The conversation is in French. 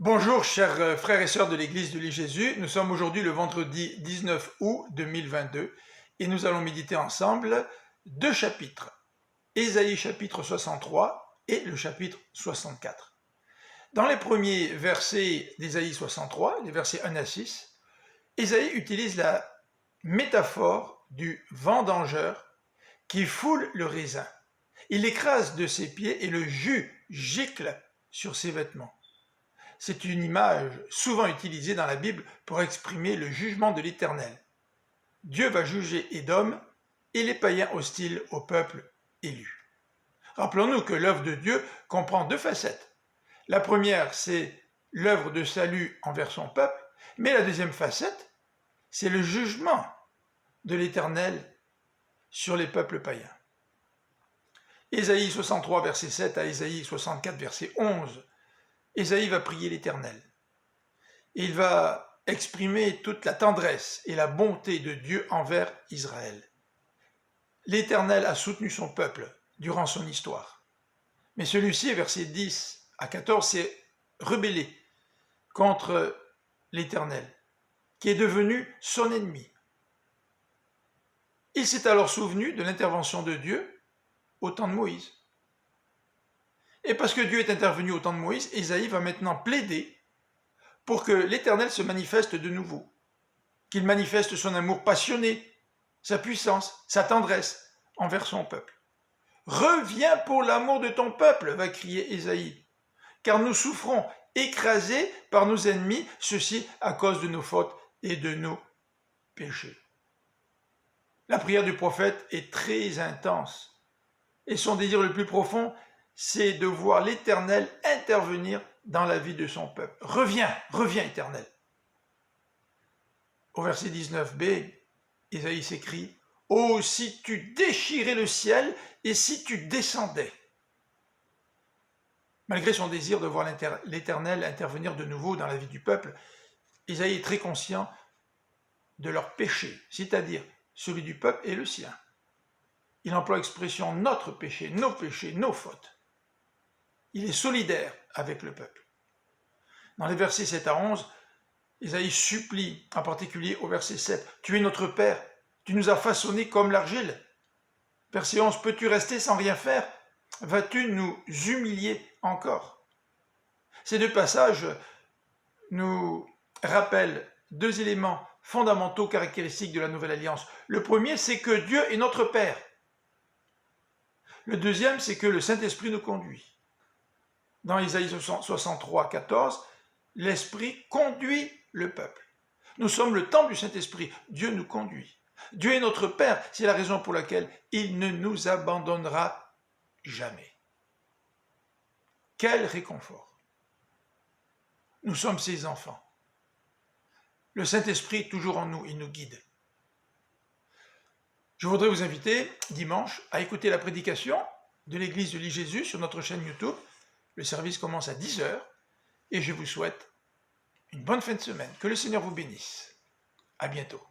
Bonjour chers frères et sœurs de l'église de l'île Jésus, nous sommes aujourd'hui le vendredi 19 août 2022 et nous allons méditer ensemble deux chapitres, Ésaïe chapitre 63 et le chapitre 64. Dans les premiers versets d'Ésaïe 63, les versets 1 à 6, Ésaïe utilise la métaphore du vendangeur qui foule le raisin. Il l'écrase de ses pieds et le jus gicle sur ses vêtements. C'est une image souvent utilisée dans la Bible pour exprimer le jugement de l'Éternel. Dieu va juger Édom et les païens hostiles au peuple élu. Rappelons-nous que l'œuvre de Dieu comprend deux facettes. La première, c'est l'œuvre de salut envers son peuple, mais la deuxième facette, c'est le jugement de l'Éternel sur les peuples païens. Ésaïe 63, verset 7 à Ésaïe 64, verset 11, Ésaïe va prier l'Éternel. Il va exprimer toute la tendresse et la bonté de Dieu envers Israël. L'Éternel a soutenu son peuple durant son histoire. Mais celui-ci, versets 10 à 14, s'est rebellé contre l'Éternel, qui est devenu son ennemi. Il s'est alors souvenu de l'intervention de Dieu au temps de Moïse. Et parce que Dieu est intervenu au temps de Moïse, Ésaïe va maintenant plaider pour que l'Éternel se manifeste de nouveau, qu'il manifeste son amour passionné, sa puissance, sa tendresse envers son peuple. « Reviens pour l'amour de ton peuple » va crier Ésaïe, « car nous souffrons écrasés par nos ennemis, ceci à cause de nos fautes et de nos péchés. » La prière du prophète est très intense et son désir le plus profond, c'est de voir l'Éternel intervenir dans la vie de son peuple. Reviens, reviens Éternel. Au verset 19b, Ésaïe s'écrie, « Oh, si tu déchirais le ciel et si tu descendais !» Malgré son désir de voir l'Éternel intervenir de nouveau dans la vie du peuple, Ésaïe est très conscient de leur péché, c'est-à-dire celui du peuple et le sien. Il emploie l'expression « notre péché, nos fautes ». Il est solidaire avec le peuple. Dans les versets 7 à 11, Ésaïe supplie, en particulier au verset 7, « Tu es notre Père, tu nous as façonnés comme l'argile. » Verset 11, « Peux-tu rester sans rien faire? Vas-tu nous humilier encore ?» Ces deux passages nous rappellent deux éléments fondamentaux caractéristiques de la Nouvelle Alliance. Le premier, c'est que Dieu est notre Père. Le deuxième, c'est que le Saint-Esprit nous conduit. Dans Ésaïe 63, 14, l'Esprit conduit le peuple. Nous sommes le temple du Saint-Esprit. Dieu nous conduit. Dieu est notre Père. C'est la raison pour laquelle il ne nous abandonnera jamais. Quel réconfort! Nous sommes ses enfants. Le Saint-Esprit est toujours en nous. Il nous guide. Je voudrais vous inviter, dimanche, à écouter la prédication de l'église de l'île Jésus sur notre chaîne YouTube. Le service commence à 10 h et je vous souhaite une bonne fin de semaine. Que le Seigneur vous bénisse. À bientôt.